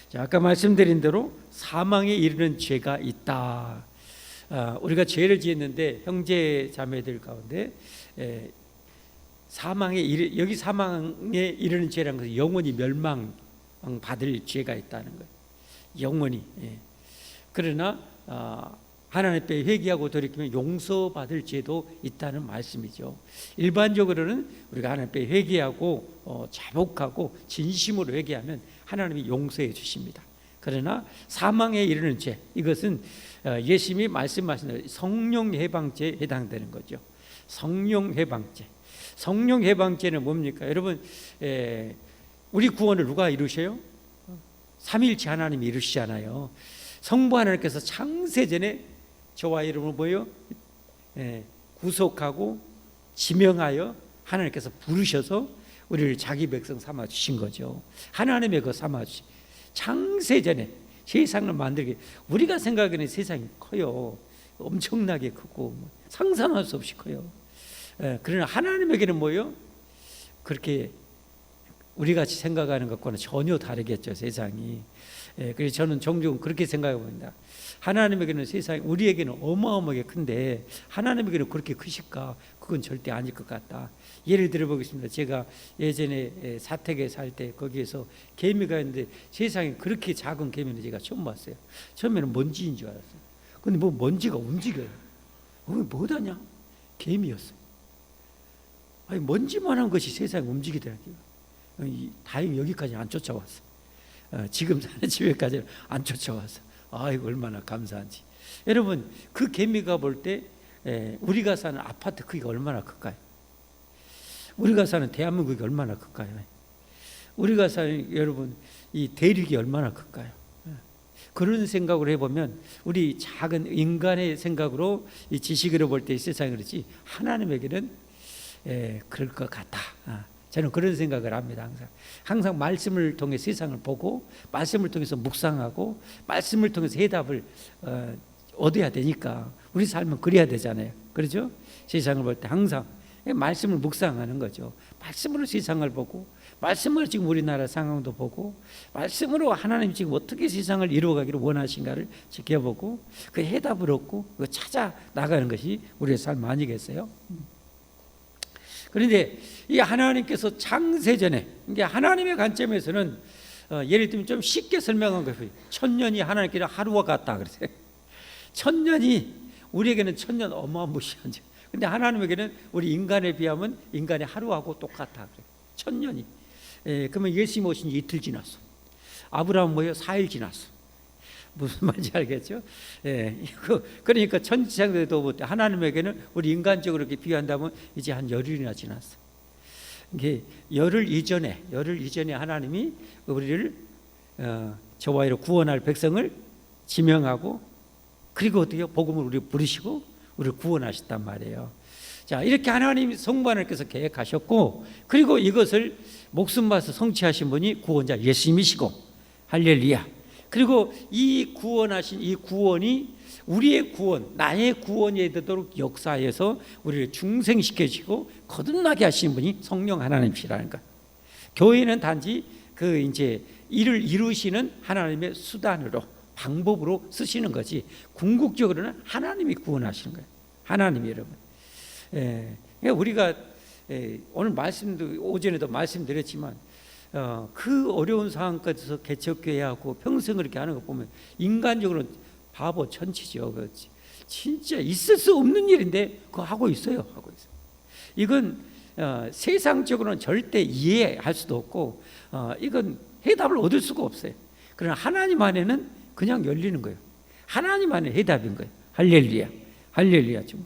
자, 아까 말씀드린 대로 사망에 이르는 죄가 있다. 우리가 죄를 지었는데 형제 자매들 가운데 여기 사망에 이르는 죄라는 것은 영원히 멸망 받을 죄가 있다는 거예요. 영원히. 그러나 하나님 앞에 회개하고 돌이키면 용서받을 죄도 있다는 말씀이죠. 일반적으로는 우리가 하나님 앞에 회개하고 자복하고 진심으로 회개하면 하나님이 용서해 주십니다. 그러나 사망에 이르는 죄, 이것은 예수님이 말씀하신 대로 성령 해방죄에 해당되는 거죠. 성령 해방죄. 성령 해방죄는 뭡니까? 여러분, 우리 구원을 누가 이루셔요? 삼위일체 하나님이 이루시잖아요. 성부 하나님께서 창세전에 저와 이름을 뭐요? 구속하고 지명하여 하나님께서 부르셔서 우리를 자기 백성 삼아 주신 거죠. 하나님의 그 삼아 주신 창세전에 세상을 만들게, 우리가 생각하는 세상이 커요. 엄청나게 크고 상상할 수 없이 커요. 그러나 하나님에게는 뭐요? 그렇게 우리 같이 생각하는 것과는 전혀 다르겠죠, 세상이. 그래서 저는 종종 그렇게 생각해 봅니다. 하나님에게는 세상이 우리에게는 어마어마하게 큰데 하나님에게는 그렇게 크실까? 그건 절대 아닐 것 같다. 예를 들어 보겠습니다. 제가 예전에 사택에 살 때 거기에서 개미가 있는데 세상에 그렇게 작은 개미는 제가 처음 봤어요. 처음에는 먼지인 줄 알았어요. 근데 뭐 먼지가 움직여요. 뭐다냐? 개미였어요. 아니, 먼지만한 것이 세상에 움직이더라고요. 다행히 여기까지 안 쫓아왔어. 지금 사는 집에까지는 안 쫓아와서 아이고 얼마나 감사한지. 여러분, 그 개미가 볼 때 우리가 사는 아파트 크기가 얼마나 클까요? 우리가 사는 대한민국이 얼마나 클까요? 우리가 사는 여러분 이 대륙이 얼마나 클까요? 그런 생각을 해보면 우리 작은 인간의 생각으로 이 지식으로 볼 때 이 세상이 그렇지 하나님에게는 그럴 것 같다. 저는 그런 생각을 합니다. 항상 말씀을 통해 세상을 보고 말씀을 통해서 묵상하고 말씀을 통해서 해답을 얻어야 되니까 우리 삶은 그래야 되잖아요. 그렇죠? 세상을 볼 때 항상 말씀을 묵상하는 거죠. 말씀으로 세상을 보고 말씀으로 지금 우리나라 상황도 보고 말씀으로 하나님 지금 어떻게 세상을 이루어가기를 원하신가를 지켜보고 그 해답을 얻고 그 찾아 나가는 것이 우리의 삶 아니겠어요? 그런데 이 하나님께서 창세전에, 이게 하나님의 관점에서는 예를 들면 좀 쉽게 설명한 거예요. 천년이 하나님께는 하루와 같다 그랬어요. 천년이 우리에게는 천년 어마무시한 점. 근데 하나님에게는 우리 인간에 비하면 인간의 하루하고 똑같다 그래요. 천년이. 그러면 예수님 오신 지 이틀 지났어. 아브라함 뭐예요? 4일 지났어. 무슨 말인지 알겠죠? 그러니까 천지창조도 하나님에게는 우리 인간적으로 이렇게 비유한다면 이제 한 열흘이나 지났어. 이게 열흘 이전에 하나님이 우리를 저와 이로 구원할 백성을 지명하고 그리고 어떻게요? 복음을 우리 부르시고 우리를 구원하셨단 말이에요. 자, 이렇게 하나님이 성부 하나님께서 계획하셨고 그리고 이것을 목숨 바쳐 성취하신 분이 구원자 예수님이시고 할렐루야. 그리고 이 구원하신 이 구원이 우리의 구원, 나의 구원이 되도록 역사에서 우리를 중생시켜주고 거듭나게 하시는 분이 성령 하나님이시라는 것. 교회는 단지 그 이제 이를 이루시는 하나님의 수단으로 방법으로 쓰시는 거지 궁극적으로는 하나님이 구원하시는 거예요. 하나님이 여러분. 우리가 오늘 말씀도 오전에도 말씀드렸지만 그 어려운 상황까지서 개척교회하고 평생 그렇게 하는 거 보면 인간적으로는 바보 천치죠. 진짜 있을 수 없는 일인데 그거 하고 있어요. 이건 세상적으로는 절대 이해할 수도 없고 이건 해답을 얻을 수가 없어요. 그러나 하나님 안에는 그냥 열리는 거예요. 하나님 안에 해답인 거예요. 할렐루야. 할렐루야. 좀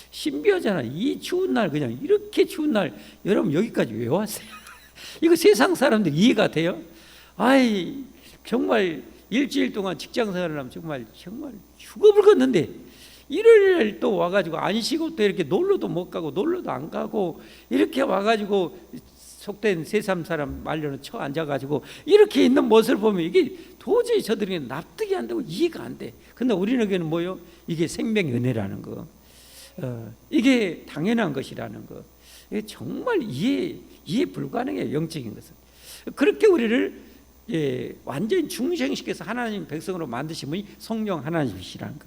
신비하잖아. 이 추운 날 그냥 이렇게 추운 날 여러분 여기까지 왜 왔어요? 이거 세상 사람들 이해가 돼요? 아이 정말 일주일 동안 직장 생활을 하면 정말 죽어불겠는데 일요일 또 와가지고 안 쉬고 또 이렇게 놀러도 못 가고 놀러도 안 가고 이렇게 와가지고 속된 새삼 사람 말려는 쳐 앉아가지고 이렇게 있는 모습을 보면 이게 도저히 저들에게 납득이 안 되고 이해가 안 돼. 근데 우리에게는 뭐요? 이게 생명의 은혜라는 거, 이게 당연한 것이라는 거. 이게 정말 이해 불가능해요. 영적인 것은. 그렇게 우리를 완전히 중생시켜서 하나님 백성으로 만드신 분이 성령 하나님이시라는 거.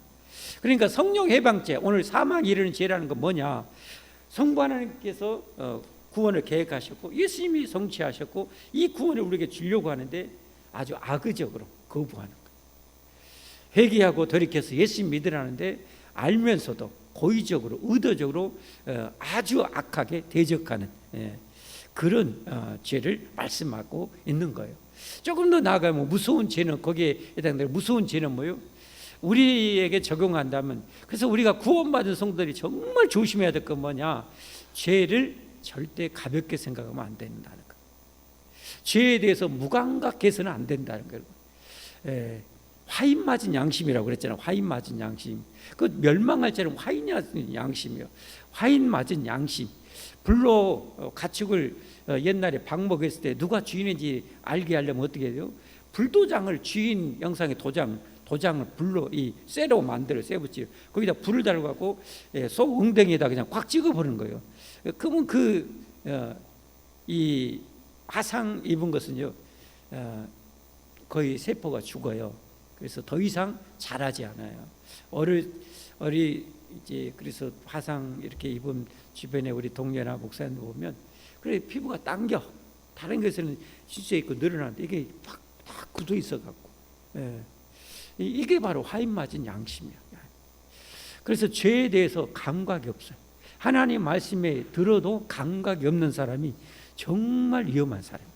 그러니까 성령 해방죄, 오늘 사망에 이르는 죄라는 건 뭐냐? 성부 하나님께서 구원을 계획하셨고 예수님이 성취하셨고 이 구원을 우리에게 주려고 하는데 아주 악의적으로 거부하는 거예요. 회개하고 돌이켜서 예수님 믿으라는데 알면서도 고의적으로 의도적으로 아주 악하게 대적하는 그런 죄를 말씀하고 있는 거예요. 조금 더 나아가면 무서운 죄는 거기에 해당되는 무서운 죄는 뭐예요? 우리에게 적용한다면, 그래서 우리가 구원받은 성도들이 정말 조심해야 될 건 뭐냐? 죄를 절대 가볍게 생각하면 안 된다는 거. 죄에 대해서 무감각해서는 안 된다는 거예요. 화인 맞은 양심이라고 그랬잖아요. 화인 맞은 양심. 그 멸망할 죄는 화인 맞은 양심이요. 화인 맞은 양심. 불로 가축을 옛날에 방목했을 때 누가 주인인지 알게 하려면 어떻게 해요? 불도장을 주인 영상의 도장을 불로 이 쇠로 만들어 쇠붙이 거기다 불을 달고 소 엉덩이에다 그냥 꽉 찍어버리는 거예요. 그러면 이 화상 입은 것은요 거의 세포가 죽어요. 그래서 더 이상 자라지 않아요. 이제 그래서 화상 이렇게 입은 주변에 우리 동료나 목사님들 보면 그래 피부가 당겨. 다른 것에는 진짜 있고 늘어나는데 이게 팍 굳어 있어 갖고. 이게 바로 화인 맞은 양심이야. 그래서 죄에 대해서 감각이 없어요. 하나님 말씀에 들어도 감각이 없는 사람이 정말 위험한 사람이에요.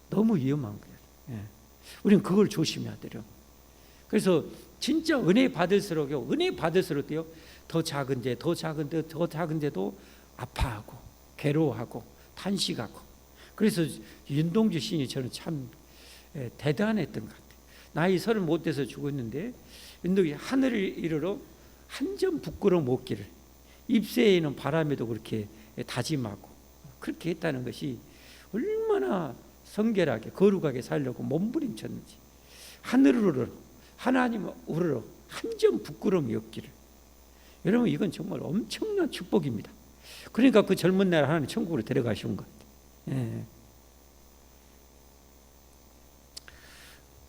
너무 위험한 거예요. 우리는 그걸 조심해야 돼요. 그래서 진짜 은혜 받을수록요, 은혜 받을수록요, 더 작은 죄도 아파하고 괴로워하고 탄식하고. 그래서 윤동주 시인이 저는 참 대단했던 것 같아요. 나이 30 못 돼서 죽었는데 윤동이 하늘을 이르러 한 점 부끄러움 없기를 입새에 있는 바람에도 그렇게 다짐하고 그렇게 했다는 것이 얼마나 성결하게 거룩하게 살려고 몸부림쳤는지. 하늘을 우러러 하나님 우러러 한 점 부끄러움이 없기를. 여러분 이건 정말 엄청난 축복입니다. 그러니까 그 젊은 날 하나님 천국으로 데려가신 것 같아요.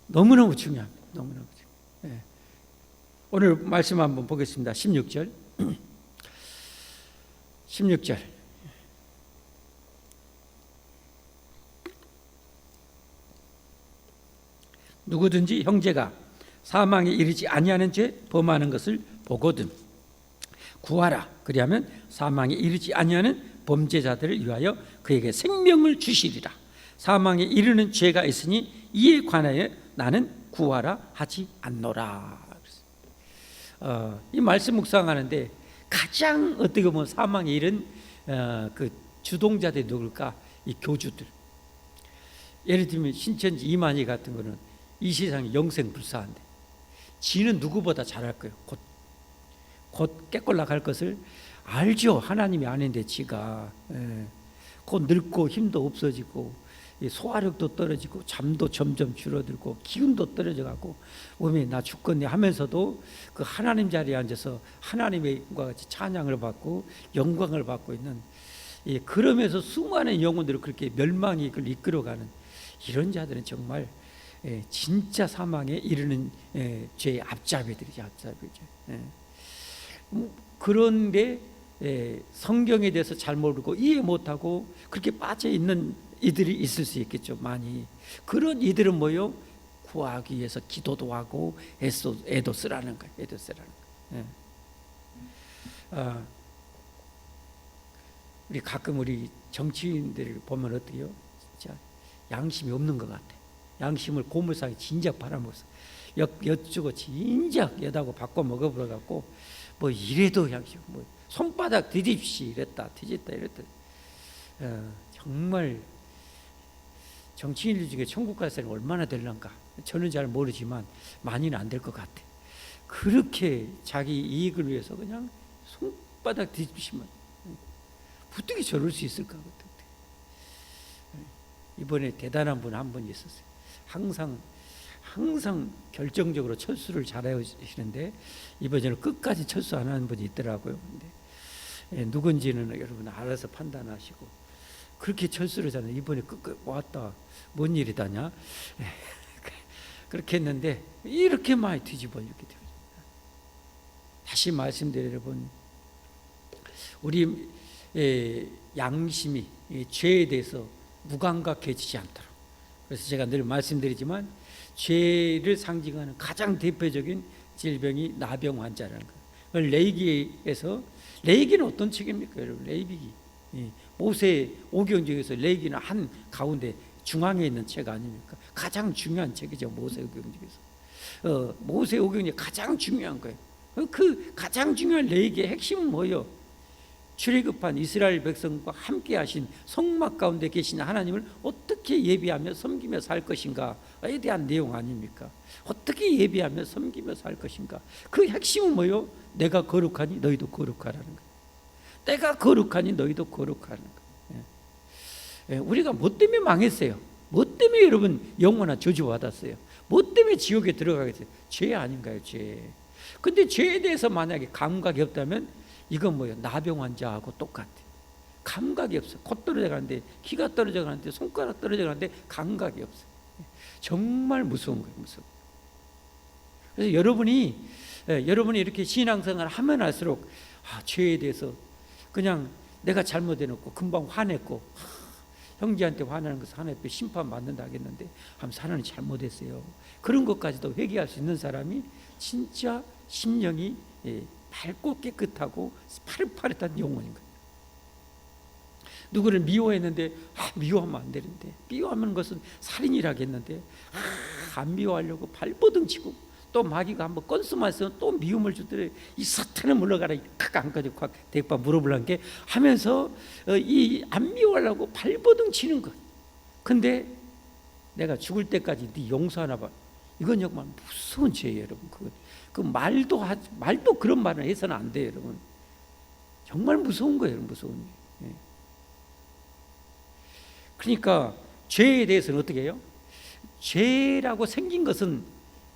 너무너무 중요합니다. 너무너무 중요해요. 오늘 말씀 한번 보겠습니다. 16절 16절 누구든지 형제가 사망에 이르지 아니하는 죄 범하는 것을 보거든 구하라. 그리하면 사망에 이르지 아니하는 범죄자들을 위하여 그에게 생명을 주시리라. 사망에 이르는 죄가 있으니 이에 관하여 나는 구하라 하지 않노라. 이 말씀 묵상하는데 가장 어떻게 보면 사망에 이른 그 주동자들이 누굴까? 이 교주들. 예를 들면 신천지 이만희 같은 거는 이 세상에 영생불사한데 지는 누구보다 잘할 거예요. 곧 깨꼴락할 것을 알죠. 하나님이 아닌데 지가 곧 늙고 힘도 없어지고 소화력도 떨어지고 잠도 점점 줄어들고 기운도 떨어져가고 몸이 나 죽겠네 하면서도 그 하나님 자리에 앉아서 하나님과 같이 찬양을 받고 영광을 받고 있는, 그러면서 수많은 영혼들을 그렇게 멸망이 그걸 이끌어가는 이런 자들은 정말 진짜 사망에 이르는 죄의 앞잡이들이죠. 앞잡이죠. 그런데 성경에 대해서 잘 모르고 이해 못하고 그렇게 빠져 있는 이들이 있을 수 있겠죠. 많이. 그런 이들은 뭐요? 구하기 위해서 기도도 하고 애도 쓰라는 거예요. 애도 쓰라는 거예요. 우리 가끔 우리 정치인들 보면 어때요? 진짜 양심이 없는 것 같아. 양심을 고물상에 진작 팔아먹어서 여쭈고 진작 여다고 바꿔 먹어버려 갖고 뭐 이래도 양심, 뭐 손바닥 뒤집시 이랬다 뒤집다 이랬다. 정말 정치인들 중에 천국 갈 사람이 얼마나 될런가 저는 잘 모르지만 많이는 안 될 것 같아. 그렇게 자기 이익을 위해서 그냥 손바닥 뒤집시면 어떻게 저럴 수 있을까? 이번에 대단한 분 한 분 있었어요. 항상 결정적으로 철수를 잘하시는데 이번에는 끝까지 철수 안 하는 분이 있더라고요. 근데 누군지는 여러분 알아서 판단하시고 그렇게 철수르잖아요. 이번에 왔다. 뭔 일이다냐? 그렇게 했는데 이렇게 많이 뒤집어 이렇게 돼요. 다시 말씀드려 여러분, 우리 양심이 죄에 대해서 무감각해지지 않도록. 그래서 제가 늘 말씀드리지만 죄를 상징하는 가장 대표적인 질병이 나병 환자라는 거예요. 레위기에서, 레위기는 어떤 책입니까 여러분? 레위기, 모세 오경 중에서 레위기는 한 가운데 중앙에 있는 책 아닙니까? 가장 중요한 책이죠. 모세 오경 중에서 모세 오경이 가장 중요한 거예요. 그 가장 중요한 레위기의 핵심은 뭐예요? 출애굽한 이스라엘 백성과 함께 하신 성막 가운데 계신 하나님을 어떻게 예비하며 섬기며 살 것인가에 대한 내용 아닙니까? 어떻게 예비하며 섬기며 살 것인가? 그 핵심은 뭐예요? 내가 거룩하니 너희도 거룩하라는 거예요. 내가 거룩하니 너희도 거룩하라는 거예요. 우리가 뭐 때문에 망했어요? 뭐 때문에 여러분 영원한 저주 받았어요? 뭐 때문에 지옥에 들어가겠어요? 죄 아닌가요? 죄. 근데 죄에 대해서 만약에 감각이 없다면 이건 뭐예요? 나병 환자하고 똑같아요. 감각이 없어요. 코 떨어져 가는데, 키가 떨어져 가는데, 손가락 떨어져 가는데 감각이 없어요. 정말 무서운 거예요. 무서워. 그래서 여러분이 이렇게 신앙생활을 하면 할수록 죄에 대해서 그냥 내가 잘못해놓고 금방 화냈고, 형제한테 화내는 것은 하나님께 심판 받는다 하겠는데 하나님 잘못했어요. 그런 것까지도 회개할 수 있는 사람이 진짜 심령이 밝고 깨끗하고 파릇파릇한 영혼인 거예요. 누구를 미워했는데 미워하면 안 되는데, 미워하는 것은 살인이라겠는데 안 미워하려고 발버둥치고, 또 마귀가 한번 건수만 쓰면 또 미움을 주더래. 이 사탄은 물러가라. 안 가지고 확 대박 물어보려는 게 하면서 이 안 미워하려고 발버둥치는 것. 근데 내가 죽을 때까지 네 용서하나 봐. 이건 정말 무서운 죄예요, 여러분. 그 말도 그런 말을 해서는 안 돼요, 여러분. 정말 무서운 거예요, 무서운 일. 그러니까 죄에 대해서는 어떻게 해요? 죄라고 생긴 것은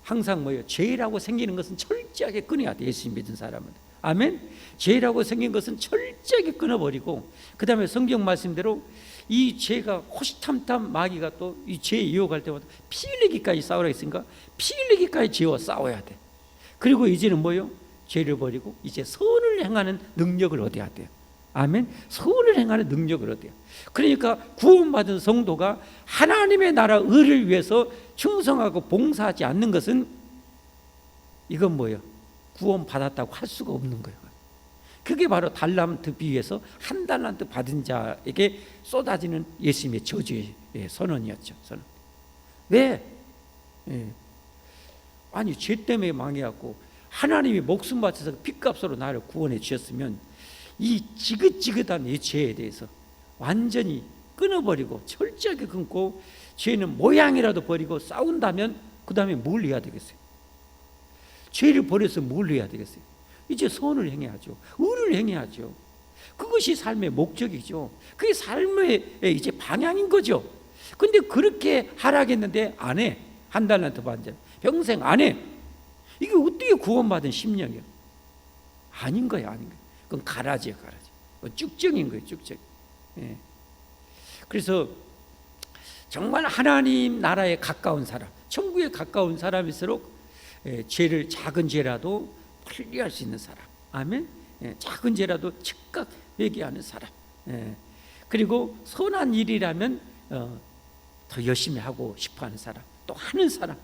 항상 뭐예요? 죄라고 생기는 것은 철저하게 끊어야 돼. 예수 믿은 사람은. 아멘. 죄라고 생긴 것은 철저하게 끊어버리고, 그 다음에 성경 말씀대로 이 죄가 호시탐탐 마귀가 또 이 죄에 유혹할 때마다 피 흘리기까지 싸우라 했으니까 피 흘리기까지 죄와 싸워야 돼. 그리고 이제는 뭐예요? 죄를 버리고 이제 선을 행하는 능력을 얻어야 돼요. 아멘. 선을 행하는 능력을 얻어요. 그러니까 구원받은 성도가 하나님의 나라 의를 위해서 충성하고 봉사하지 않는 것은 이건 뭐예요? 구원받았다고 할 수가 없는 거예요. 그게 바로 달란트 비유에서 한 달란트 받은 자에게 쏟아지는 예수님의 저주의 선언이었죠. 선언. 왜? 아니 죄 때문에 망해갖고 하나님이 목숨 바쳐서 핏값으로 나를 구원해 주셨으면 이 지긋지긋한 이 죄에 대해서 완전히 끊어버리고 철저하게 끊고 죄는 모양이라도 버리고 싸운다면 그 다음에 뭘 해야 되겠어요? 죄를 버려서 뭘 해야 되겠어요? 이제 선을 행해야죠. 의를 행해야죠. 그것이 삶의 목적이죠. 그게 삶의 이제 방향인 거죠. 근데 그렇게 하라겠는데 안 해. 한 달란트 받은 자 평생 안 해. 이게 어떻게 구원받은 심령이야? 아닌 거야, 아닌 거야. 그건 가라지야, 가라지. 그건 쭉정인 거예요, 쭉정. 그래서 정말 하나님 나라에 가까운 사람, 천국에 가까운 사람일수록 죄를 작은 죄라도 풀리할 수 있는 사람. 아멘. 작은 죄라도 즉각 회개하는 사람. 그리고 선한 일이라면 더 열심히 하고 싶어하는 사람, 또 하는 사람,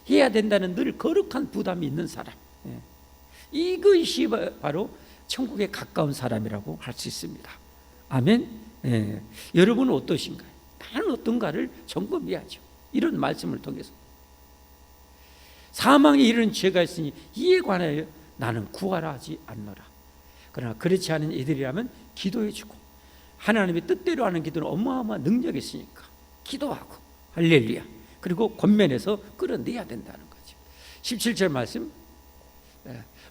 해야 된다는 늘 거룩한 부담이 있는 사람. 이것이 바로 천국에 가까운 사람이라고 할 수 있습니다. 아멘. 여러분은 어떠신가요? 나는 어떤가를 점검해야죠. 이런 말씀을 통해서 사망에 이르는 죄가 있으니 이에 관하여 나는 구하라 하지 않노라. 그러나 그렇지 않은 이들이라면 기도해주고, 하나님의 뜻대로 하는 기도는 어마어마한 능력이 있으니까 기도하고 할렐루야. 그리고 권면해서 끌어내야 된다는 거죠. 17절 말씀,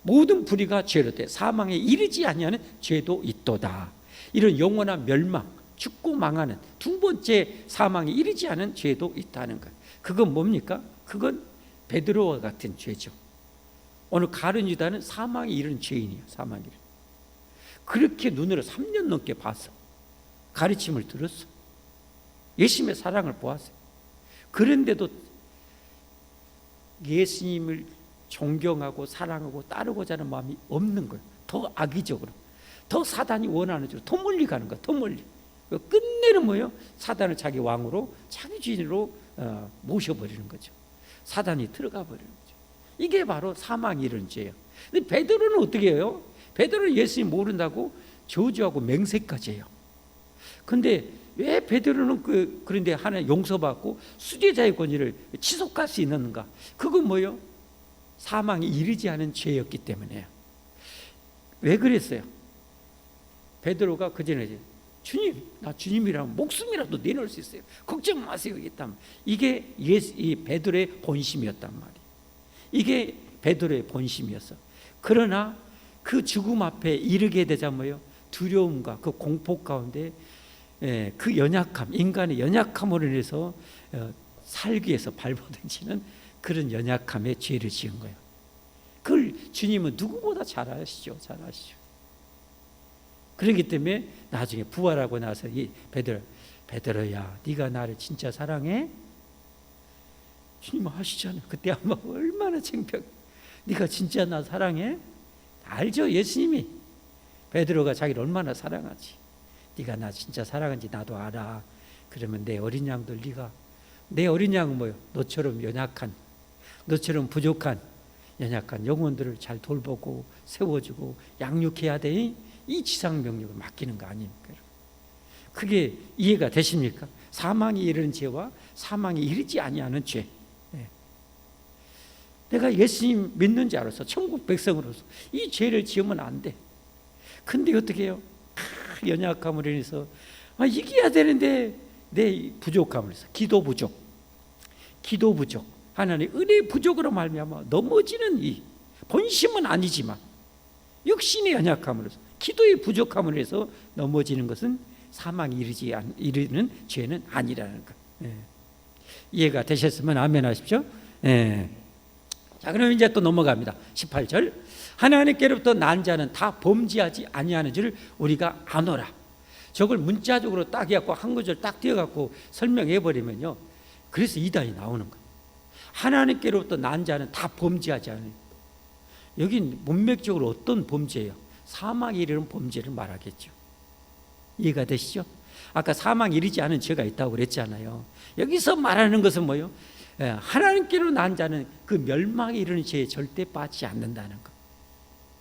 모든 불의가 죄로 돼 사망에 이르지 아니하는 죄도 있도다. 이런 영원한 멸망, 죽고 망하는 두 번째 사망에 이르지 않은 죄도 있다는 것. 그건 뭡니까? 그건 베드로와 같은 죄죠. 오늘 가룟 유다는 사망에 이르는 죄인이에요. 사망에 이르는. 그렇게 눈으로 3년 넘게 봤어. 가르침을 들었어. 예수님의 사랑을 보았어요. 그런데도 예수님을 존경하고 사랑하고 따르고자 하는 마음이 없는 거예요. 더 악의적으로, 더 사단이 원하는 대로 더 멀리 가는 거예요. 더 멀리. 끝내는 뭐예요? 사단을 자기 왕으로, 자기 주인으로 모셔버리는 거죠. 사단이 들어가 버리는 거죠. 이게 바로 사망이 이런 죄예요. 근데 베드로는 어떻게 해요? 베드로는 예수님 모른다고 저주하고 맹세까지 해요. 근데 왜 베드로는 그런데 하나님 용서받고 수제자의 권위를 지속할 수 있는가? 그건 뭐예요? 사망이 이르지 않은 죄였기 때문에요. 왜 그랬어요? 베드로가 그전에 주님, 나 주님이라면 목숨이라도 내놓을 수 있어요. 걱정 마세요. 이게 이 베드로의 본심이었단 말이에요. 이게 베드로의 본심이었어. 그러나 그 죽음 앞에 이르게 되자 뭐예요? 두려움과 그 공포 가운데 그 연약함, 인간의 연약함으로 인해서 살기 위해서 발버둥치는 그런 연약함의 죄를 지은 거예요. 그걸 주님은 누구보다 잘 아시죠. 잘 아시죠. 그렇기 때문에 나중에 부활하고 나서 이 베드로야, 네가 나를 진짜 사랑해? 주님 하시잖아요. 그때 아마 얼마나 창피하게, 네가 진짜 나 사랑해? 알죠. 예수님이 베드로가 자기를 얼마나 사랑하지. 네가 나 진짜 사랑하는지 나도 알아. 그러면 내 어린 양들, 네가 내 어린 양은 뭐요? 너처럼 연약한, 너처럼 부족한 연약한 영혼들을 잘 돌보고 세워주고 양육해야 돼. 이 지상 명령을 맡기는 거 아닙니까? 그게 이해가 되십니까? 사망이 이르는 죄와 사망이 이르지 아니하는 죄. 내가 예수님 믿는 자로서, 천국 백성으로서 이 죄를 지으면 안 돼. 근데 어떻게 해요? 연약함으로 인해서 이겨야 되는데 내 부족함을 해서 기도 부족, 하나님 은혜 부족으로 말미암아 넘어지는 이 본심은 아니지만 육신의 연약함으로 해서, 기도의 부족함으로 해서 넘어지는 것은 사망이 이르는 죄는 아니라는 것. 이해가 되셨으면 아멘 하십시오. 자, 그럼 이제 또 넘어갑니다. 18절. 하나님께로부터 난 자는 다 범죄하지 아니하는 줄을 우리가 아노라. 저걸 문자적으로 딱 해갖고 한 구절 딱 띄어갖고 설명해 버리면요, 그래서 이단이 나오는 거예요. 하나님께로부터 난 자는 다 범죄하지 않아요. 여긴 문맥적으로 어떤 범죄예요? 사망에 이르는 범죄를 말하겠죠. 이해가 되시죠? 아까 사망에 이르지 않은 죄가 있다고 그랬잖아요. 여기서 말하는 것은 뭐예요? 하나님께로 난 자는 그 멸망에 이르는 죄에 절대 빠지지 않는다는 것.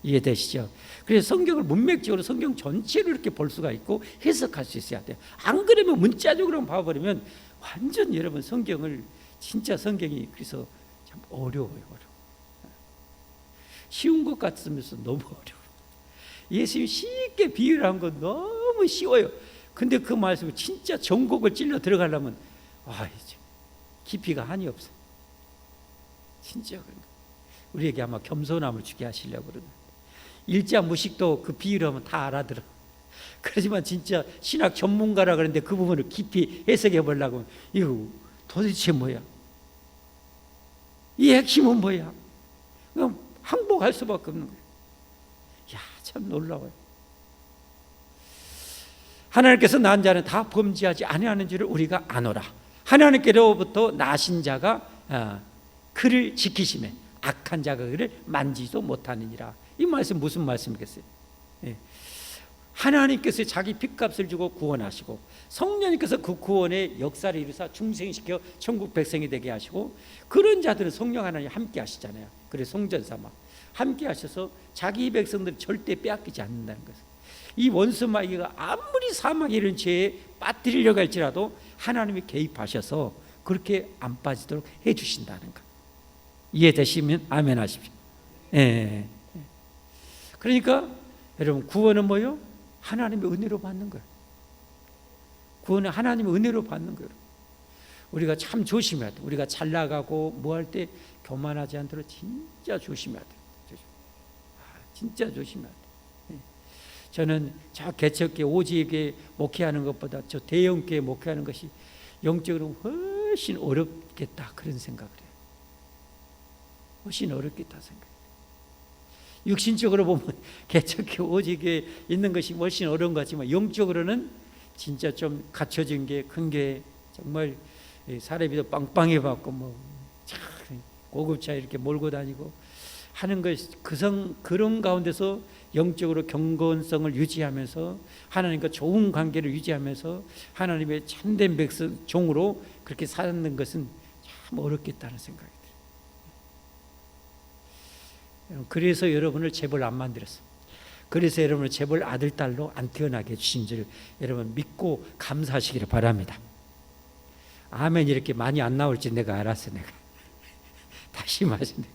이해되시죠? 그래서 성경을 문맥적으로 성경 전체로 이렇게 볼 수가 있고 해석할 수 있어야 돼요. 안 그러면 문자적으로 봐버리면 완전 여러분 성경을, 진짜 성경이 그래서 참 어려워요. 쉬운 것 같으면서 너무 어려워요. 예수님이 쉽게 비유를 한 건 너무 쉬워요. 근데 그 말씀을 진짜 전곡을 찔러 들어가려면 이제 깊이가 한이 없어요. 진짜 우리에게 아마 겸손함을 주게 하시려고 그러는. 일자 무식도 그 비유를 하면 다 알아들어. 그렇지만 진짜 신학 전문가라 그러는데 그 부분을 깊이 해석해 보려고 하면 이거 도대체 뭐야? 이 핵심은 뭐야? 그럼 항복할 수밖에 없는 거예요. 야, 참 놀라워요. 하나님께서 난 자는 다 범죄하지 아니하는 줄을 우리가 아노라. 하나님께로부터 나신 자가 그를 지키시매 악한 자가 그를 만지도 못하느니라. 이 말씀 무슨 말씀이겠어요? 하나님께서 자기 핏값을 주고 구원하시고 성령님께서 그 구원의 역사를 이루사 중생시켜 천국 백성이 되게 하시고, 그런 자들은 성령 하나님 함께 하시잖아요. 그래서 성전삼아 함께 하셔서 자기 백성들을 절대 빼앗기지 않는다는 것을. 이 원수 마귀가 아무리 사망에 이른 죄에 빠뜨리려고 할지라도 하나님이 개입하셔서 그렇게 안 빠지도록 해주신다는 것. 이해되시면 아멘 하십시오. 그러니까 여러분, 구원은 뭐예요? 하나님의 은혜로 받는 거예요. 구원은 하나님의 은혜로 받는 거예요. 우리가 참 조심해야 돼요. 우리가 잘 나가고 뭐 할 때 교만하지 않도록 진짜 조심해야 돼요. 진짜 조심해야 돼요. 저는 저 개척교회 오지교회 목회하는 것보다 저 대형교회 목회하는 것이 영적으로 훨씬 어렵겠다, 그런 생각을 해요. 훨씬 어렵겠다 생각해요. 육신적으로 보면 개척교회 오지교회 있는 것이 훨씬 어려운 것 같지만 영적으로는 진짜 좀 갖춰진 게 큰 게 정말 사례비도 빵빵히 받고 뭐 참 고급차 이렇게 몰고 다니고 하는 것 그런 가운데서 영적으로 경건성을 유지하면서 하나님과 좋은 관계를 유지하면서 하나님의 참된 백성 종으로 그렇게 사는 것은 참 어렵겠다는 생각이 들어요. 그래서 여러분을 재벌 안 만들었어요. 그래서 여러분을 재벌 아들 딸로 안 태어나게 해주신 줄 여러분 믿고 감사하시기를 바랍니다. 아멘 이렇게 많이 안 나올지 내가 알았어. 내가 다시 말씀드려,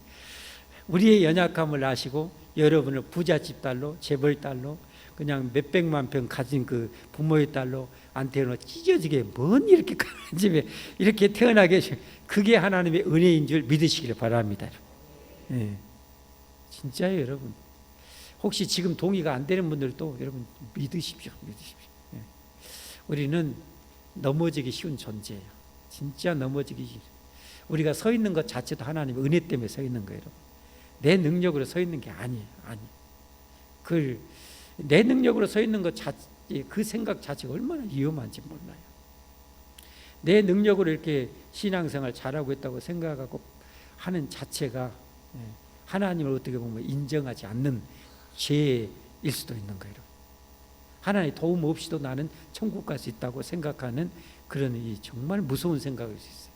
우리의 연약함을 아시고 여러분을 부잣집 딸로 재벌 딸로 그냥 몇백만 평 가진 그 부모의 딸로 안 태어나 찢어지게 뭔 이렇게 큰 집에 이렇게 태어나게 해주신, 그게 하나님의 은혜인 줄 믿으시기를 바랍니다. 예. 진짜요 여러분. 혹시 지금 동의가 안 되는 분들도 여러분 믿으십시오. 예. 우리는 넘어지기 쉬운 존재예요. 진짜 넘어지기. 우리가 서 있는 것 자체도 하나님의 은혜 때문에 서 있는 거예요. 내 능력으로 서 있는 게 아니에요. 내 능력으로 서 있는 것 자체, 그 생각 자체가 얼마나 위험한지 몰라요. 내 능력으로 이렇게 신앙생활 잘하고 있다고 생각하고 하는 자체가 하나님을 어떻게 보면 인정하지 않는 죄일 수도 있는 거예요. 하나님 도움 없이도 나는 천국 갈 수 있다고 생각하는 그런 이 정말 무서운 생각일 수 있어요.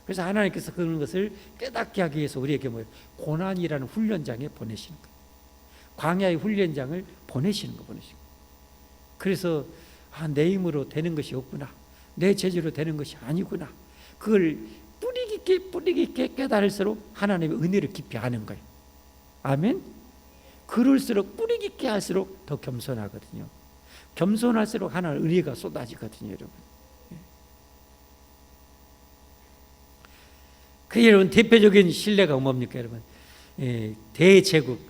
그래서 하나님께서 그런 것을 깨닫게 하기 위해서 우리에게 고난이라는 훈련장에 보내시는 거예요. 광야의 훈련장을 보내시는 거. 그래서 내 힘으로 되는 것이 없구나, 내 재주로 되는 것이 아니구나, 그걸 뿌리 깊게 깨달을수록 하나님의 은혜를 깊이 아는 거예요. 아멘. 그럴수록 뿌리 깊게 할수록 더 겸손하거든요. 겸손할수록 하나님의 은혜가 쏟아지거든요, 여러분. 그 여러분 대표적인 신뢰가 뭡니까, 여러분? 대제국.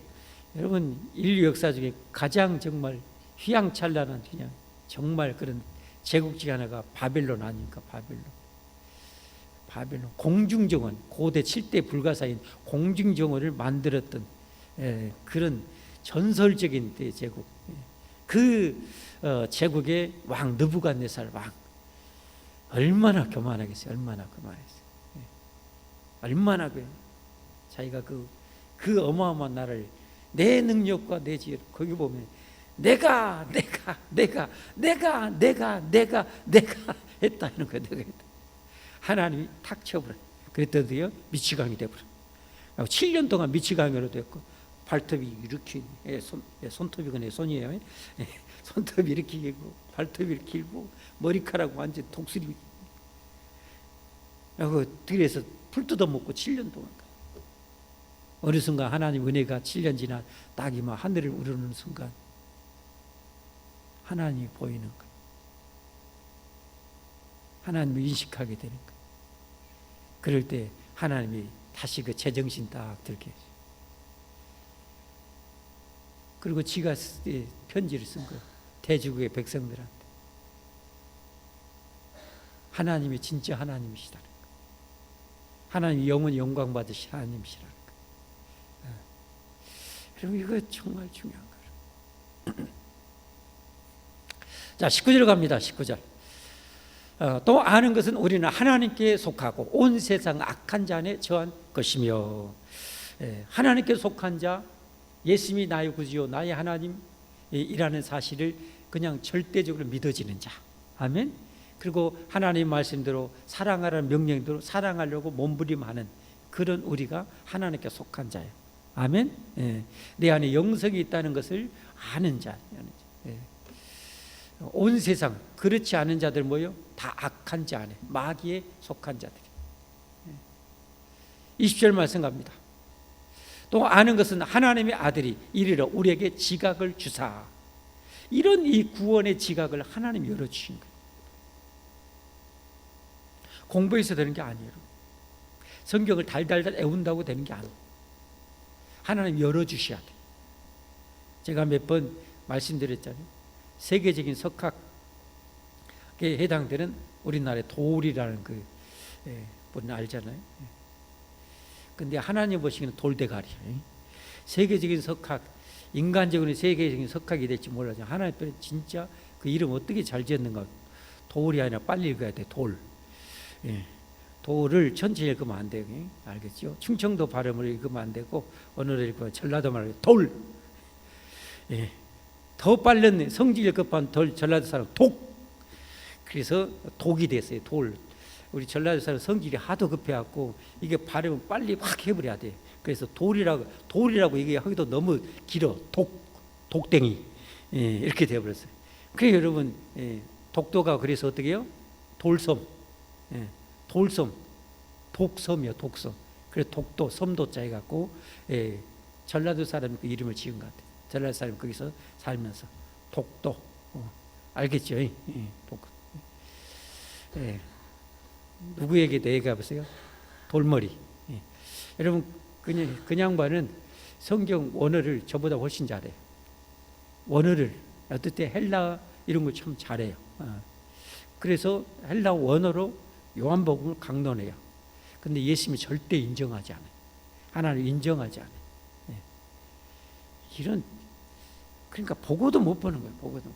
여러분 인류 역사 중에 가장 정말 휘황찬란한 그냥 정말 그런 제국 중 하나가 바벨론 아닙니까? 바벨론 공중정원, 고대 7대 불가사인 공중정원을 만들었던 그런 전설적인 대제국. 그 제국의 왕 느부갓네살 왕 얼마나 교만하겠어요. 얼마나 자기가 그 어마어마한 나라를 내 능력과 내 지혜로, 거기 보면 내가 했다 하는 거예요. 내가 했다. 하나님이 탁 쳐버려. 그랬더니요 미치광이 돼버려. 7년 동안 미치광이로 됐고 발톱이 이렇게 손톱이거든요. 손이에요. 손톱이 이렇게 길고 발톱이 이렇게 길고 머리카락 완전 독수리. 그 들에서 풀 뜯어먹고 7년 동안. 어느 순간 하나님 은혜가 7년 지나 딱이 막 하늘을 우러는 순간 하나님이 보이는 거예요. 하나님을 인식하게 되는 거예요. 그럴 때 하나님이 다시 그 제정신 딱 들게 해요. 그리고 지가 편지를 쓴 거예요. 대제국의 백성들한테. 하나님이 진짜 하나님이시다는 거예요. 하나님 영원 영광 받으신 하나님이시라는 거예요. 여러분 이거 정말 중요한 거예요. 자 19절 갑니다. 19절. 또 아는 것은 우리는 하나님께 속하고 온 세상 악한 자 안에 처한 것이며. 하나님께 속한 자, 예수님이 나의 구주요 나의 하나님이라는 사실을 그냥 절대적으로 믿어지는 자. 아멘. 그리고 하나님 말씀대로 사랑하라는 명령대로 사랑하려고 몸부림하는 그런 우리가 하나님께 속한 자예요. 아멘. 내 안에 영성이 있다는 것을 아는 자. 온 세상 그렇지 않은 자들 뭐요? 다 악한 자 안에 마귀에 속한 자들이. 20절 말씀 갑니다. 또 아는 것은 하나님의 아들이 이르러 우리에게 지각을 주사. 이런 이 구원의 지각을 하나님이 열어주신 거예요. 공부해서 되는 게 아니에요. 성경을 달달달 애운다고 되는 게 아니에요. 하나님 열어주셔야 돼요. 제가 몇 번 말씀드렸잖아요. 세계적인 석학에 해당되는 우리나라의 도울이라는 그 분 알잖아요. 근데 하나님 보시기에는 돌대가리예요. 세계적인 석학, 인간적으로 세계적인 석학이 될지 몰라요. 하나님 편에 진짜 그 이름 어떻게 잘 지었는가? 돌이 아니라 빨리 읽어야 돼. 돌. 예. 돌을 전체 읽으면 안 돼요. 알겠죠? 충청도 발음을 읽으면 안 되고 언어를 읽으면 전라도 말로 돌. 예. 더 빠른 성질 급한 돌, 전라도 사람 독. 그래서 독이 됐어요. 돌. 우리 전라도 사람 성질이 하도 급해갖고 이게 발음을 빨리 확 해버려야 돼. 그래서 돌이라고 얘기하기도 너무 길어. 독댕이. 예, 이렇게 되어버렸어요. 그래 여러분, 예, 독도가 그래서 어떻게 해요? 돌섬. 예, 돌섬. 독섬이요, 독섬. 그래 독도, 섬도자 해갖고, 예, 전라도 사람이 그 이름을 지은 것 같아요. 전라도 사람이 거기서 살면서 독도. 알겠죠? 예, 독. 예. 누구에게 내가 보세요? 돌머리. 예. 여러분 그냥 봐는 성경 원어를 저보다 훨씬 잘해요. 원어를 어떨 때 헬라 이런 거 참 잘해요. 그래서 헬라 원어로 요한복음을 강론해요. 근데 예수님이 절대 인정하지 않아요. 하나님 인정하지 않아요. 예. 이런 그러니까 보고도 못 보는 거예요. 보고도 못.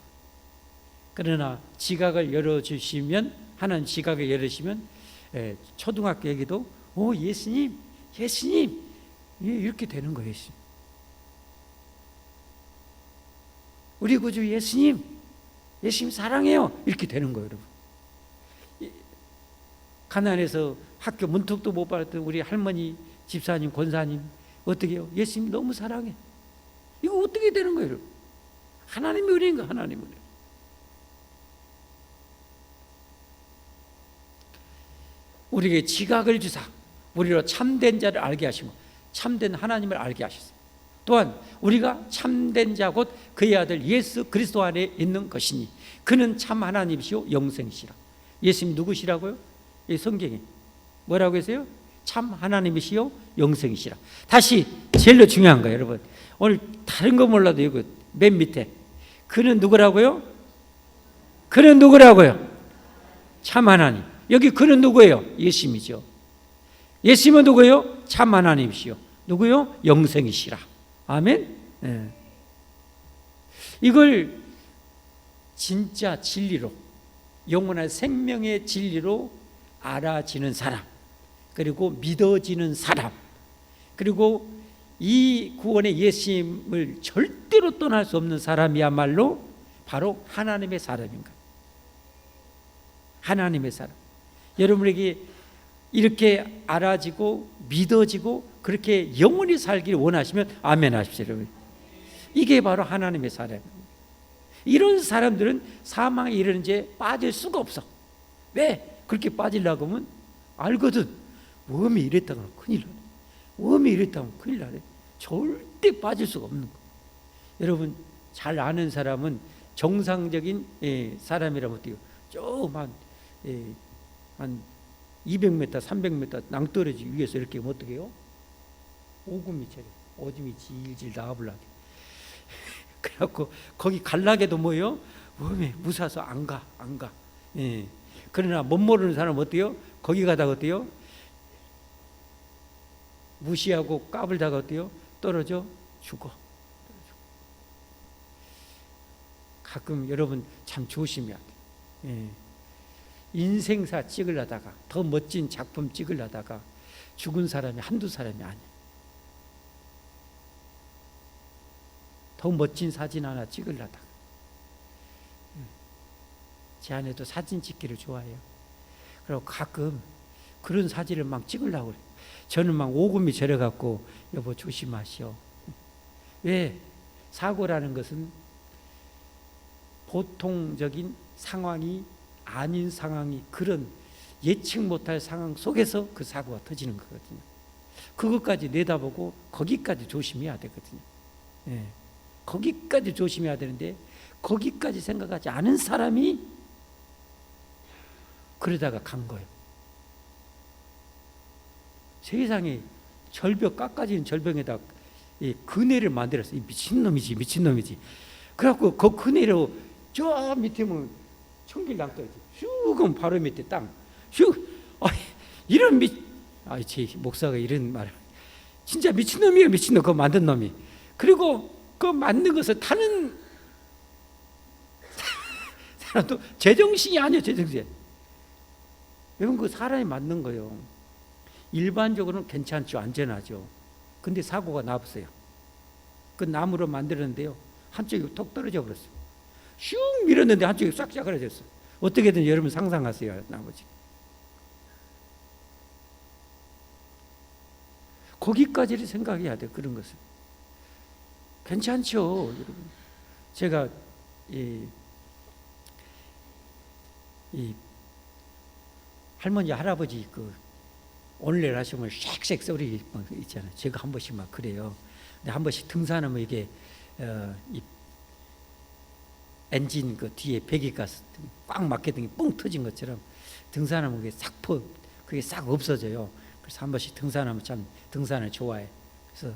그러나 지각을 열어주시면 하나님 지각을 열으시면, 예, 초등학교 얘기도 예수님 예, 이렇게 되는 거예요. 예수님. 우리 구주 예수님 사랑해요 이렇게 되는 거예요. 여러분, 가난해서 학교 문턱도 못 받았던 우리 할머니, 집사님, 권사님 어떻게 해요? 예수님 너무 사랑해. 이거 어떻게 되는 거예요? 여러분? 하나님의 은혜인가? 하나님의 은혜. 우리에게 지각을 주사 우리로 참된 자를 알게 하시고 참된 하나님을 알게 하셨어요. 또한 우리가 참된 자 곧 그의 아들 예수 그리스도 안에 있는 것이니 그는 참 하나님이시오 영생이시라. 예수님 누구시라고요? 이 성경에 뭐라고 했어요? 참 하나님이시오 영생이시라. 다시 제일 중요한 거예요. 여러분 오늘 다른 거 몰라도 이거 맨 밑에 그는 누구라고요? 그는 누구라고요? 참 하나님. 여기 그는 누구예요? 예수님이죠. 예수님은 누구예요? 참 하나님이시요. 누구요? 영생이시라. 아멘. 네. 이걸 진짜 진리로, 영원한 생명의 진리로 알아지는 사람, 그리고 믿어지는 사람, 그리고 이 구원의 예수님을 절대로 떠날 수 없는 사람이야말로 바로 하나님의 사람인가? 하나님의 사람. 여러분에게 이렇게 알아지고 믿어지고 그렇게 영원히 살기를 원하시면 아멘 하십시오. 여러분, 이게 바로 하나님의 사람입니다. 이런 사람들은 사망에 이르는 죄에 빠질 수가 없어. 왜? 그렇게 빠지려고 하면 알거든. 몸이 이랬다가는 큰일 나네. 몸이 이랬다면 큰일 나네. 절대 빠질 수가 없는 거. 여러분 잘 아는 사람은 정상적인 사람이라면 어때요? 한 200m, 300m 낭떠러지 위에서 이렇게 하면 어떻게 해요? 오금이처럼 오줌이 질질 나와버려게. 그래갖고 거기 갈라게도 뭐예요? 몸에 무사서 안 가. 예. 그러나 못 모르는 사람은 어때요? 거기 가다가 어때요? 무시하고 까불다가 어때요? 떨어져 죽어. 가끔 여러분 참 조심해야 돼. 예. 인생사 찍으려다가 더 멋진 작품 찍으려다가 죽은 사람이 한두 사람이 아니야. 더 멋진 사진 하나 찍으려다가. 제 아내도 사진 찍기를 좋아해요. 그리고 가끔 그런 사진을 막 찍으려고 그래요. 저는 막 오금이 저려갖고 여보 조심하시오. 왜? 사고라는 것은 보통적인 상황이 아닌 상황이 그런 예측 못할 상황 속에서 그 사고가 터지는 거거든요. 그것까지 내다보고 거기까지 조심해야 되거든요. 예. 거기까지 조심해야 되는데 거기까지 생각하지 않은 사람이 그러다가 간 거예요. 세상에 절벽 깎아지는 절벽에다 그네를 만들었어요. 미친놈이지. 그래갖고 그 그네로 저 밑에 뭐 청길 낭떠러지 슉 바로 밑에 땅 슉. 이런 제 목사가 이런 말을 진짜 미친놈이에요. 미친놈 그거 만든 놈이. 그리고 그 만든 것을 타는 사람도 제정신이 아니에요. 제정신. 여러분 그 사람이 맞는 거예요. 일반적으로는 괜찮죠. 안전하죠. 근데 사고가 나봤어요. 그 나무로 만들었는데요. 한쪽이 톡 떨어져 버렸어요. 슉 밀었는데 한쪽이 싹 짜그라졌어요. 어떻게든 여러분 상상하세요. 나머지. 거기까지를 생각해야 돼요. 그런 것을. 괜찮죠. 여러분. 제가 이 할머니 할아버지 그 온라인 하시면 쉑쉑 소리 있잖아요. 제가 한 번씩 막 그래요. 근데 한 번씩 등산하면 이게 이 엔진 그 뒤에 배기가스 꽉 막게 된 게 뻥 터진 것처럼 등산하면 그게 싹 없어져요. 그래서 한 번씩 등산하면 참 등산을 좋아해. 그래서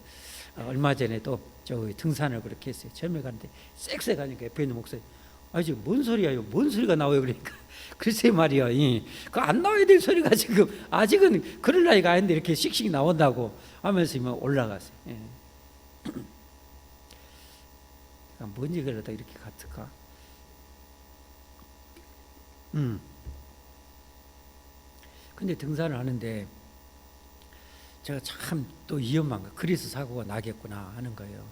얼마 전에도 저 등산을 그렇게 했어요. 처음에 가는데 쌕쌕하니까 옆에 있는 목사님, 아니 뭔 소리야요? 뭔 소리가 나와요? 그러니까 글쎄 말이야, 그 안 나와야 될 소리가 지금 아직은 그럴 나이가 아닌데 이렇게 씩씩 나온다고 하면서 올라갔어요. 예. 뭔 얘기를 하다 이렇게 갔을까? 근데 등산을 하는데 제가 참 또 위험한 거, 그래서 사고가 나겠구나 하는 거예요.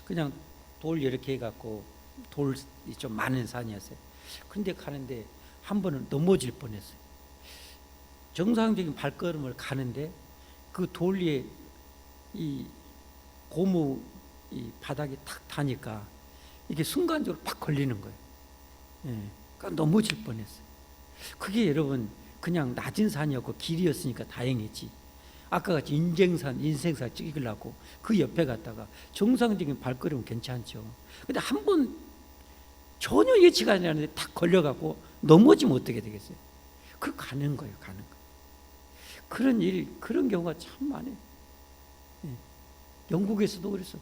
그냥 돌 이렇게 해갖고 돌이 좀 많은 산이었어요. 근데 가는데 한 번은 넘어질 뻔했어요. 정상적인 발걸음을 가는데 그 돌 위에 이 고무 이 바닥에 탁 타니까 이게 순간적으로 팍 걸리는 거예요. 예, 그러니까 넘어질 뻔했어요. 그게 여러분 그냥 낮은 산이었고 길이었으니까 다행이지. 아까 같이 인생사 찍으려고 그 옆에 갔다가 정상적인 발걸음은 괜찮죠. 근데 한 번 전혀 예측이 안 되는데 탁 걸려갖고 넘어지면 어떻게 되겠어요? 그 가는 거예요, 가는 거. 그런 경우가 참 많아요. 예. 영국에서도 그랬어.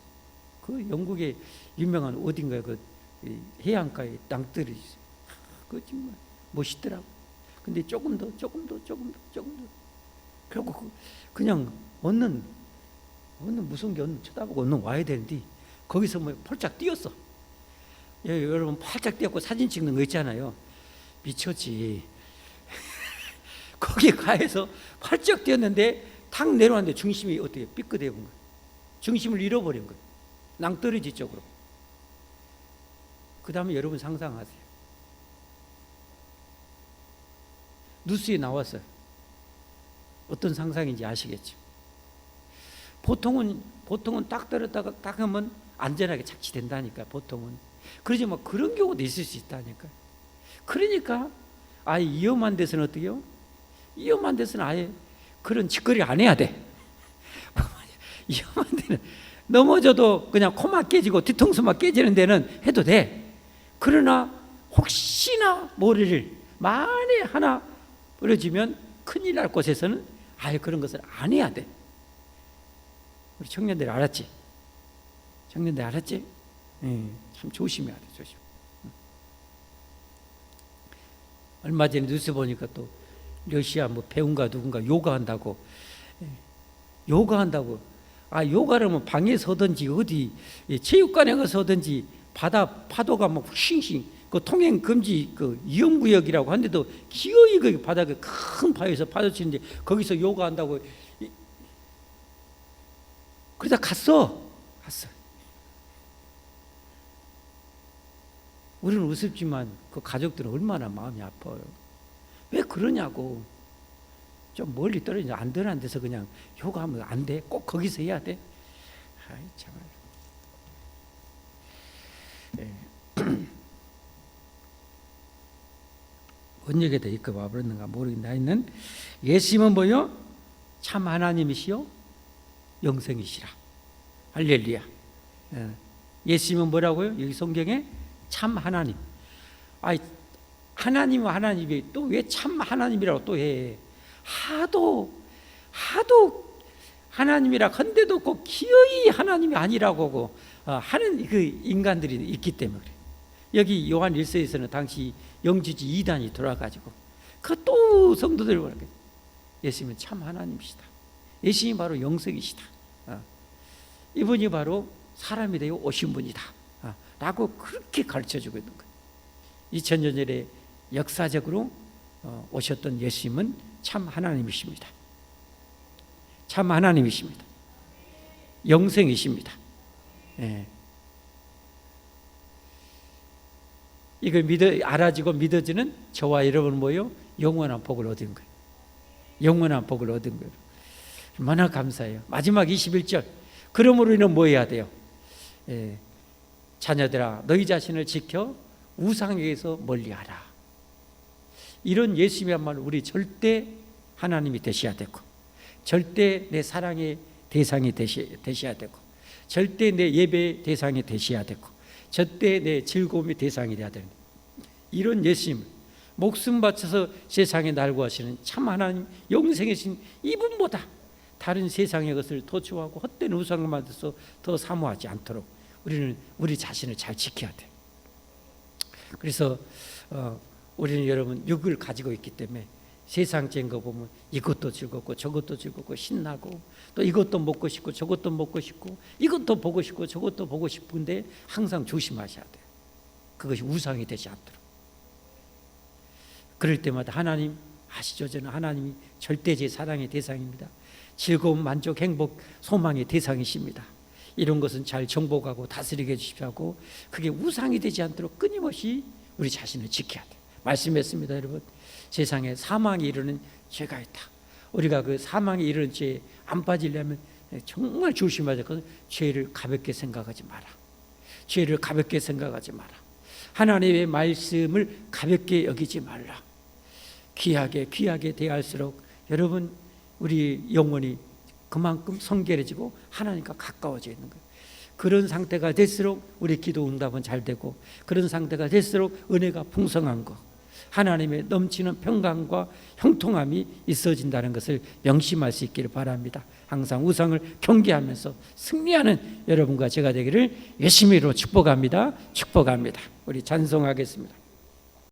그 영국의 유명한 어딘가에 그 해안가에 낭떠러지 있어요. 그거 정말 멋있더라고. 근데 조금 더. 결국 그냥 얻는 무서운 게 쳐다보고 얻는 와야 되는데 거기서 뭐 펄짝 뛰었어. 예, 여러분 펄짝 뛰었고 사진 찍는 거 있잖아요. 미쳤지. 거기 가해서 펄짝 뛰었는데 탁 내려왔는데 중심이 어떻게 삐끗해 본 거예요. 중심을 잃어버린 거예요. 낭떠러지 쪽으로. 그 다음에 여러분 상상하세요. 뉴스에 나왔어요. 어떤 상상인지 아시겠죠? 보통은 딱 떨었다가 딱 하면 안전하게 착지된다니까, 보통은. 그러지 뭐 그런 경우도 있을 수 있다니까. 그러니까 아예 위험한 데서는 어떻게요? 위험한 데서는 아예 그런 짓거리 안 해야 돼. 위험한 데는 넘어져도 그냥 코만 깨지고 뒤통수만 깨지는 데는 해도 돼. 그러나 혹시나 모를 만에 하나 벌어지면 큰일 날 곳에서는 아예 그런 것을 안 해야 돼. 우리 청년들 알았지? 청년들 알았지? 참 조심해야 돼, 조심. 얼마 전에 뉴스 보니까 또 러시아 뭐 배우인가 누군가 요가한다고. 요가를 뭐 방에서 하든지 어디 체육관에 가서 하든지 바다 파도가 막 싱싱 그 통행 금지 그 위험구역이라고 하는데도 기어이 그 바닥에 큰 바위에서 파도 치는데 거기서 요가한다고. 그러다 갔어. 우리는 우습지만 그 가족들은 얼마나 마음이 아파요. 왜 그러냐고. 좀 멀리 떨어져 안전한 데서 그냥 요가하면 안 돼? 꼭 거기서 해야 돼? 아이 참. 뭔 얘기가 이끌어 와버렸는가 모르겠는데 하여튼 예수님은 뭐요? 참 하나님이시요 영생이시라. 할렐루야. 예수님은 뭐라고요? 여기 성경에 참 하나님. 하나님은 하나님이 또 왜 참 하나님이라고 또 해? 하도 하나님이라 헌데도 꼭 기어이 하나님이 아니라고 하는 그 인간들이 있기 때문에 그래. 여기 요한 1서에서는 당시 영주지 2단이 돌아가지고 그 또 성도들이 뭐라고 해요? 예수님은 참 하나님이시다. 예수님이 바로 영생이시다. 이분이 바로 사람이 되어 오신 분이다. 라고 그렇게 가르쳐주고 있는 거예요. 2000년 전에 역사적으로 오셨던 예수님은 참 하나님이십니다. 참 하나님이십니다. 영생이십니다. 예. 이걸 알아지고 믿어지는 저와 여러분 모여 영원한 복을 얻은 거예요. 영원한 복을 얻은 거예요. 얼마나 감사해요. 마지막 21절. 그러므로 우리는 뭐 해야 돼요? 예. 자녀들아 너희 자신을 지켜 우상에게서 멀리하라. 이런 예수님이야말로 우리 절대 하나님이 되셔야 되고, 절대 내 사랑의 대상이 되셔야 되고, 절대 내 예배의 대상이 되셔야 되고, 절대 내 즐거움의 대상이 되어야 되는, 이런 예수님, 목숨 바쳐서 세상에 날 구하시는 참 하나님, 영생이신 이분보다 다른 세상의 것을 더 좋아하고 헛된 우상을 만들어서 더 사모하지 않도록 우리는 우리 자신을 잘 지켜야 돼요. 그래서 우리는 여러분 육을 가지고 있기 때문에 세상적인 거 보면 이것도 즐겁고 저것도 즐겁고 신나고 또 이것도 먹고 싶고 저것도 먹고 싶고 이것도 보고 싶고 저것도 보고 싶은데 항상 조심하셔야 돼요. 그것이 우상이 되지 않도록. 그럴 때마다 하나님 아시죠? 저는 하나님이 절대 제 사랑의 대상입니다. 즐거움, 만족, 행복, 소망의 대상이십니다. 이런 것은 잘 정복하고 다스리게 해주십시오 하고, 그게 우상이 되지 않도록 끊임없이 우리 자신을 지켜야 돼요. 말씀했습니다. 여러분, 세상에 사망이 이르는 죄가 있다. 우리가 그 사망에 이르는 죄에 안 빠지려면 정말 조심해야 될 것은 죄를 가볍게 생각하지 마라. 죄를 가볍게 생각하지 마라. 하나님의 말씀을 가볍게 여기지 말라. 귀하게 대할수록 여러분 우리 영혼이 그만큼 성결해지고 하나님과 가까워져 있는 거예요. 그런 상태가 될수록 우리 기도 응답은 잘 되고, 그런 상태가 될수록 은혜가 풍성한 거, 하나님의 넘치는 평강과 형통함이 있어진다는 것을 명심할 수 있기를 바랍니다. 항상 우상을 경계하면서 승리하는 여러분과 제가 되기를 예수님으로 축복합니다. 우리 찬송하겠습니다.